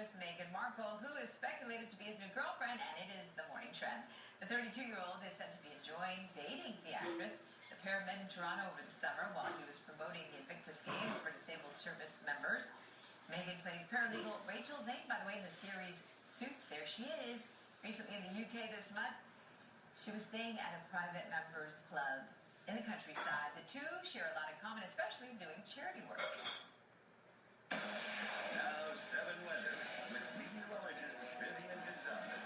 actress Meghan Markle, who is speculated to be his new girlfriend, and it is the morning trend. The 32-year-old is said to be enjoying dating the actress. The pair met in Toronto over the summer while he was promoting the Invictus Games for disabled service members. Meghan plays paralegal Rachel Zane, by the way, in the series Suits. There she is. Recently in the UK this month, she was staying at a private members club in the countryside. The two share a lot in common, especially doing charity work. Now 7 weather with meteorologist Vivian Gonzalez.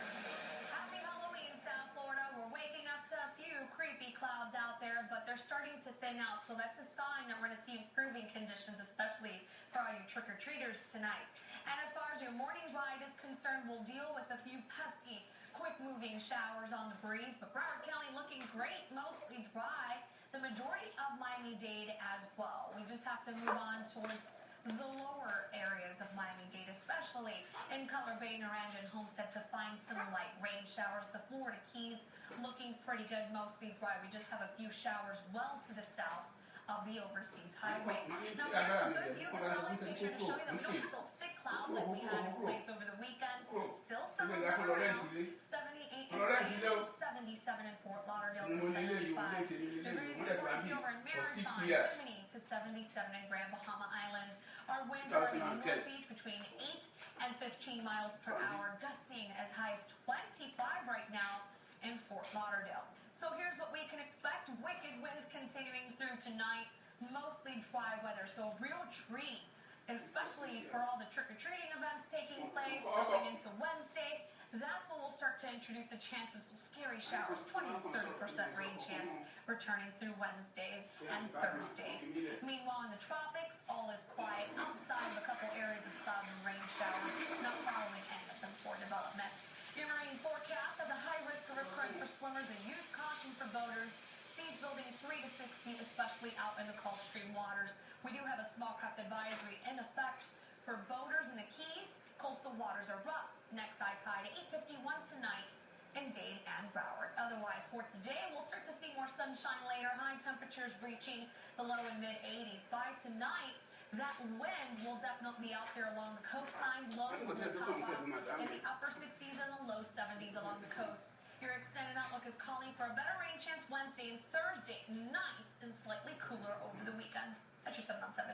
Happy Halloween, South Florida. We're waking up to a few creepy clouds out there, but they're starting to thin out, so that's a sign that we're going to see improving conditions, especially for all you trick-or-treaters tonight. And as far as your morning ride is concerned, we'll deal with a few pesky, quick-moving showers on the breeze, but Broward County looking great, mostly dry. The majority of Miami-Dade as well. We just have to move on towards the lower areas of Miami-Dade, especially in Color Bay, Naranja, and Homestead, to find some light rain showers. The Florida Keys looking pretty good, mostly dry. We just have a few showers well to the south of the overseas highway. Now, we have some good view this morning. Make sure to show you that we don't have those thick clouds that we had in place over the weekend. Still summer around 78 and 77 in Fort Lauderdale to 75 degrees. Over in Maritime, Bimini to 77 in Grand Bahama Island. Our winds are in the North Beach between 8 and 15 miles per hour, gusting as high as 25 right now in Fort Lauderdale. So here's what we can expect. Wicked winds continuing through tonight. Mostly dry weather, so a real treat, especially for all the trick-or-treating events taking place going into Wednesday. That's when we'll start to introduce a chance of some scary showers, 20 to 30% rain chance returning through Wednesday and Thursday. Meanwhile, in the tropics, all is quiet outside of a couple areas of clouds and rain showers, not following any of them for development. Your marine forecast has a high risk of recurrence for swimmers and use caution for boaters. Seas building 3 to 6 feet, especially out in the Gulf Stream waters. We do have a small craft advisory in effect for boaters in the Keys. Coastal waters are rough. Next high tide at 8:51 tonight in Dade and Broward. Otherwise, for today, we'll start to see more sunshine later. High temperatures reaching the low and mid-80s. By tonight, that wind will definitely be out there along the coastline. Lows will top off in the upper 60s and the low 70s along the coast. Your extended outlook is calling for a better rain chance Wednesday and Thursday. Nice and slightly cooler over the weekend. That's your 7 on 7.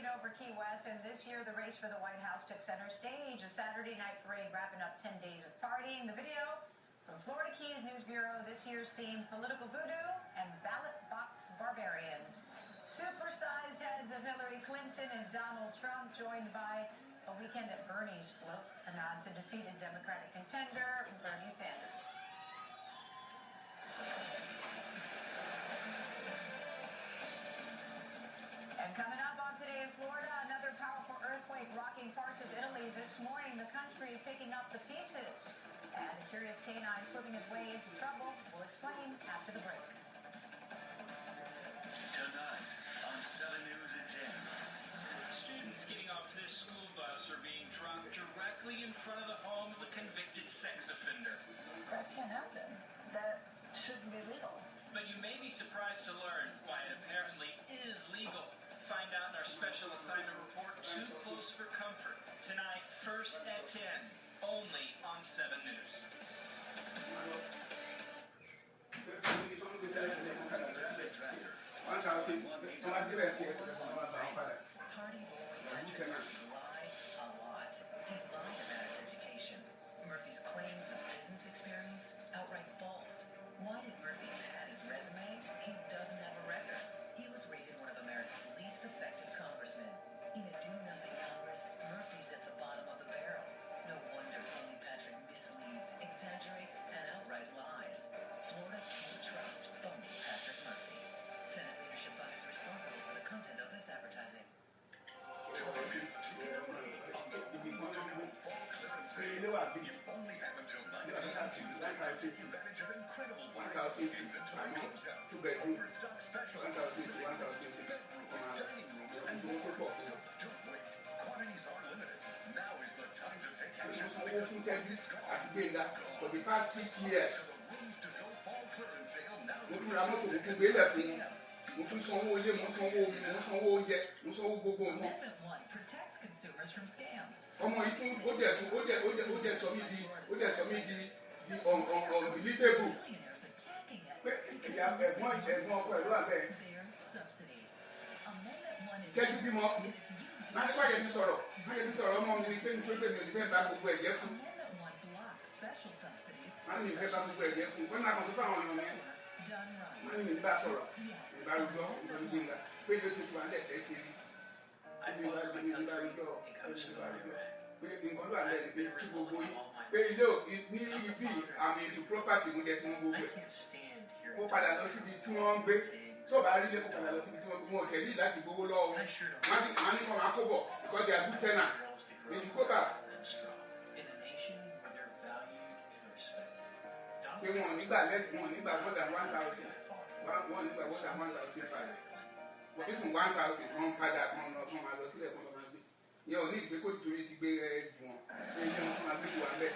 Over Key West, and this year the race for the White House took center stage. A Saturday night parade wrapping up 10 days of partying. The video from Florida Keys News Bureau, this year's theme, political voodoo and ballot box barbarians. Supersized heads of Hillary Clinton and Donald Trump, joined by a weekend at Bernie's float, a nod to defeated Democratic contender Bernie Sanders. And coming up on Today in Florida, another powerful earthquake rocking parts of Italy this morning. The country picking up the pieces. And a curious canine slipping his way into trouble. We'll explain after the break. Tonight on 7 News at 10. Students getting off this school bus are being dropped directly in front of the home of a convicted sex offender. That can't happen. That shouldn't be legal. But you may be surprised to learn why it apparently is legal. Find out in our special assignment report, Too Close for Comfort. Tonight, first at 10, only on 7 News. Party boy lies a lot. He lied about his education. Murphy's claims of business experience, outright false. Why did Murphy pad his resume? He doesn't have a record. He was rated one of America's least effective congressmen. In a do-nothing Congress, Murphy's at the bottom of the barrel. No wonder phony Patrick misleads, exaggerates, and outright lies. Florida can't trust phony Patrick Murphy. Senate leadership fund is responsible for the content of this advertising. Target is taking away on the Women's Tonight Fall Clearance Sale. You only have until 9 p.m. Tuesday to take advantage of incredible buys, inventory closeouts, overstock specials, bedrooms, dining rooms, and more. So don't wait. Quantities are limited. Now is the time to take action because once it's gone, it's gone. For the past 6 years, So the rooms to go fall clearance sale now. we put a lot of people mo tún sanwó ilé, mo sanwó omi, mo sanwó oúnjẹ, mo sanwó gbogbo nǹkan. Amendment 1 protects consumers from scams. Ọmọ yìí tún ó jẹ́ sọ mí di unbelievable. Billionaires attacking it. Pé ìyá ẹ̀gbọ́n ọkọ ẹ̀ ló wà bẹ́ẹ̀. Their subsidies. Amendment 1 is Kẹ́jú bímọ, máa ní báyẹn mi sọ̀rọ̀ ọmọ mi ni pé nítorí pé mi ò ní fẹ́ bá gbogbo ẹ̀jẹ̀ fún. Amendment 1 blocks special subsidies. Máa ní mi fẹ́ bá gbogbo ẹ̀jẹ̀ fún. Wọ́n máa kàn tó fáwọn èèyàn yẹn. Done right. Máa ní mi bá sọ̀rọ̀. Yes. Ìbá rújọ́, ìbá rújọ́ ìgbà. Pé ilé tuntun wà lẹ̀ ẹ̀ ti rí. Ìbá rújọ́, pé nǹkan ló wà lẹ̀ ní kí gbogbo yìí. Pé ilé ní ibi àmì ètò property mo jẹ tí wọ́n gbogbo ẹ̀. Kó padà lọ síbi tí wọ́n ń gbé. Tó bá rí ilé kó padà lọ síbi tí wọ́n gbé. Wọn ò tẹ̀lé láti gbowó lọ́wọ́. Wọ́n á ní kọ́ máa kó bọ̀ because they are good tenants. If you go back. Pé wọn ò nígbà more than 1,000. Wọn ò nígbà more than 1,500. But if 1,000 kan padà kan máa lọ sílẹ̀ kan lọ máa gbé. Ìyẹn ò ní ìgbé kó nítorí ti gbé jù wọn. Ṣé ilé wọn kan máa gbé jù wọn bẹ́ẹ̀?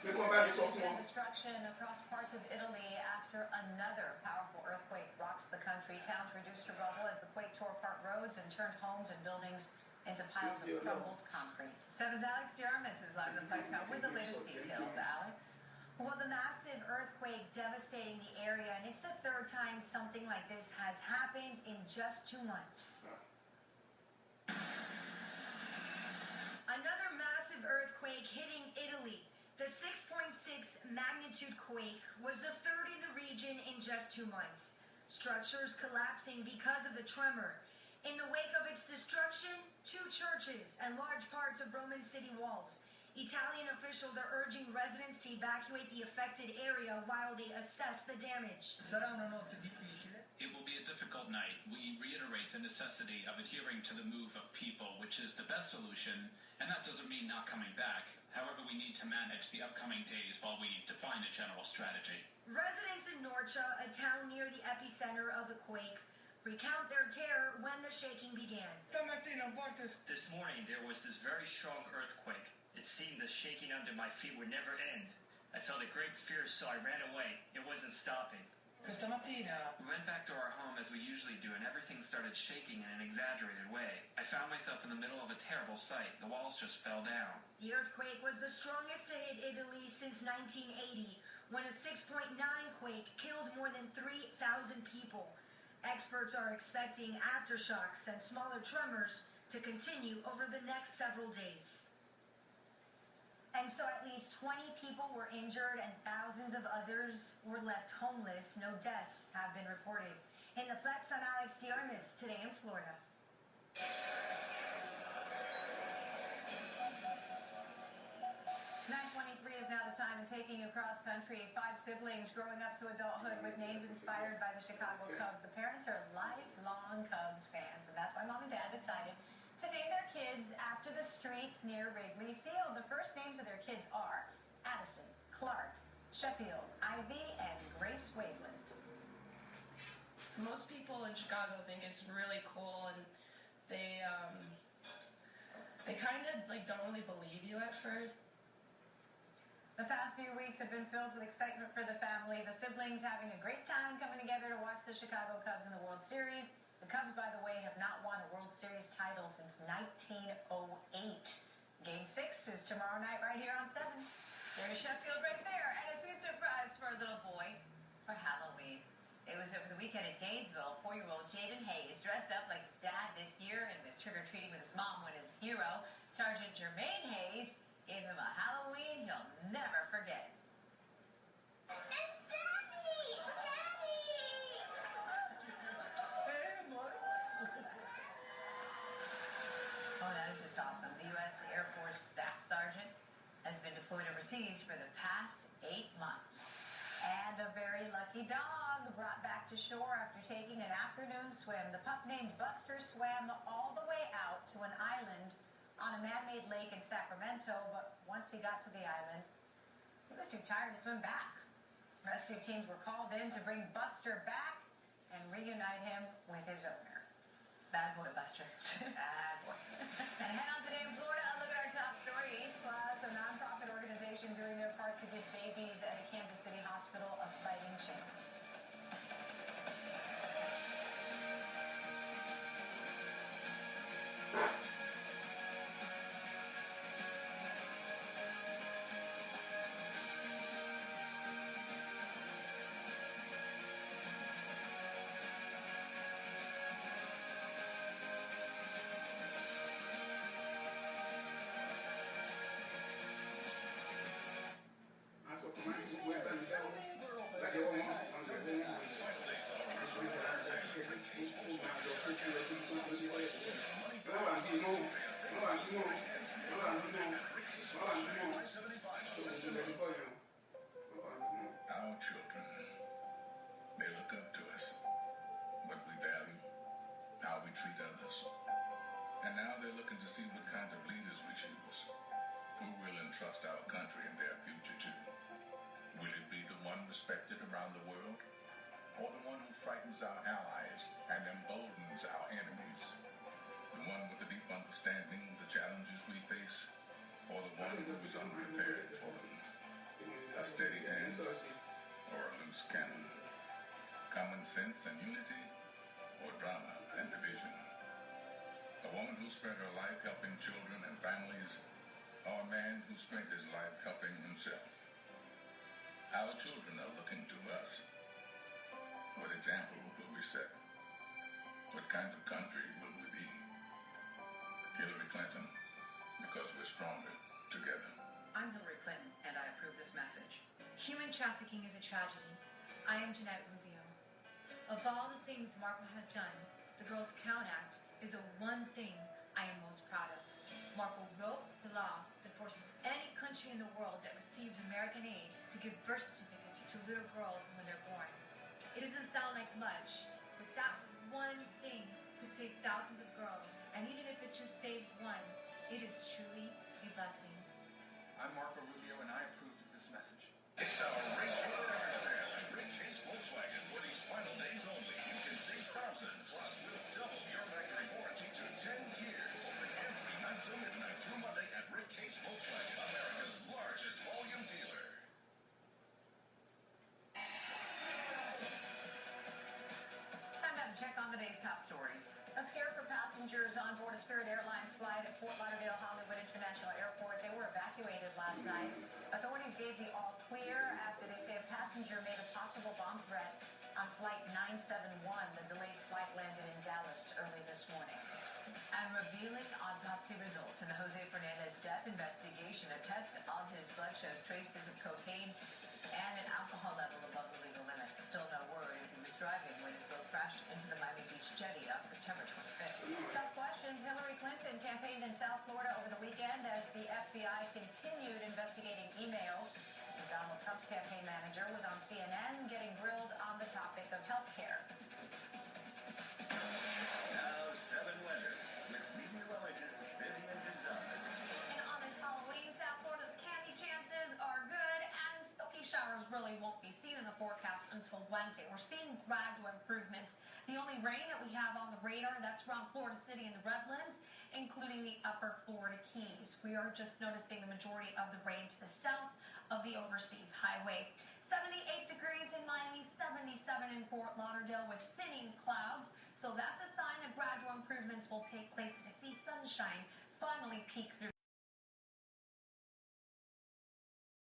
Destruction across parts of Italy after another powerful earthquake rocks the country. Towns reduced to rubble as the quake tore apart roads and turned homes and buildings into piles of crumbled concrete. 7's Alex Jarmus is live in Plex now with the latest details. Alex? Well, the massive earthquake devastating the area, and it's the third time something like this has happened in just 2 months. Another massive earthquake hitting Italy. The 6.6 magnitude quake was the third in the region in just 2 months. Structures collapsing because of the tremor. In the wake of its destruction, 2 churches and large parts of Roman city walls. Italian officials are urging residents to evacuate the affected area while they assess the damage. It will be a difficult night. We reiterate the necessity of adhering to the move of people, which is the best solution, and that doesn't mean not coming back. However, we need to manage the upcoming days while we define a general strategy. Residents in Norcia, a town near the epicenter of the quake, recount their terror when the shaking began. This morning, there was this very strong earthquake. It seemed the shaking under my feet would never end. I felt a great fear, so I ran away. It wasn't stopping. We went back to our home as we usually do, and everything started shaking in an exaggerated way. I found myself in the middle of a terrible sight. The walls just fell down. The earthquake was the strongest to hit Italy since 1980, when a 6.9 quake killed more than 3,000 people. Experts are expecting aftershocks and smaller tremors to continue over the next several days. And so at least 20 people were injured and thousands of others were left homeless. No deaths have been reported. In the Plex, I'm Alex Jarmus, today in Florida. 9:23 is now the time, and taking you cross country. 5 siblings growing up to adulthood with names inspired by the Chicago Cubs. The parents are lifelong Cubs fans, and that's why Mom and Dad decided to name their kids after the streets near Wrigley Field. The first names of their kids are Addison, Clark, Sheffield, Ivy, and Grace Waveland. Most people in Chicago think it's really cool, and they kind of don't really believe you at first. The past few weeks have been filled with excitement for the family. The siblings having a great time coming together to watch the Chicago Cubs in the World Series. The Cubs, by the way, have not won a World Series title since 1908. Game 6 is tomorrow night right here on 7. There's Sheffield right there, and a sweet surprise for a little boy for Halloween. It was over the weekend in Gainesville. 4-year-old Jaden Hayes dressed up like his dad this year and was trick-or-treating with his mom when his hero, Sergeant Jermaine Hayes, gave him a Halloween he'll never forget. Oh, that is just awesome. The U.S. Air Force Staff Sergeant has been deployed overseas for the past 8 months. And a very lucky dog brought back to shore after taking an afternoon swim. The pup named Buster swam all the way out to an island on a man-made lake in Sacramento, but once he got to the island, he was too tired to swim back. Rescue teams were called in to bring Buster back and reunite him with his owner. Bad boy, Buster. Bad boy. And head on today in Florida, a look at our top stories. Plus, a nonprofit organization doing their part to give babies at a Kansas City hospital a fighting chance. Our children, they look up to us, what we value, how we treat others. And now they're looking to see what kinds of leaders we choose, who will entrust our country and their future to. Will it be the one respected around the world, or the one who frightens our allies and emboldens our enemies? The one with a deep understanding of the challenges we face, or the one who is unprepared for them? A steady hand or a loose cannon? Common sense and unity, or drama and division? A woman who spent her life helping children and families, or a man who spent his life helping himself? Our children are looking to us. What example will we set? What kind of country will we be? Hillary Clinton, because we're stronger together. I'm Hillary Clinton, and I approve this message. Human trafficking is a tragedy. I am Jeanette Rubio. Of all the things Marco has done, the Girls Count Act is the one thing I am most proud of. Marco wrote the law that forces any country in the world that receives American aid to give birth certificates to little girls when they're born. It doesn't sound like much, but that one thing could save thousands of girls, and even if it just saves one, it is truly a blessing. I'm Marco Rubio, and I approve of this message. It's our race for the car sale at Rick Case Volkswagen. For these final days only, you can save thousands. Plus, we'll double your factory warranty to 10 years. Every night till midnight through Monday at Rick Case Volkswagen, America's largest volume dealer. Time now to check on the day's top stories. A scare for passengers on board a Spirit Airlines flight at Fort Lauderdale Hollywood International Airport. They were evacuated last night. Authorities gave the all clear after they say a passenger made a possible bomb threat on Flight 971. The delayed flight landed in Dallas early this morning. And revealing autopsy results in the Jose Fernandez death investigation, a test of his blood shows traces of cocaine and an alcohol level above the legal limit. Still no word if he was driving when his boat crashed into the Miami Beach jetty on September 25th. Tough questions. Hillary Clinton campaigned in South Florida over the weekend as the FBI continued investigating emails. And Donald Trump's campaign manager was on CNN getting grilled on the topic of health care. Now, 7 weather with meteorologist Vivian Gonzalez. And on this Halloween, South Florida, the candy chances are good, and spooky showers really won't be seen in the forecast until Wednesday. We're seeing gradual improvements. The only rain that we have on the radar, that's around Florida City and the Redlands, including the upper Florida Keys. We are just noticing the majority of the rain to the south of the Overseas Highway. 78 degrees in Miami, 77 in Fort Lauderdale with thinning clouds. So that's a sign that gradual improvements will take place to see sunshine finally peek through.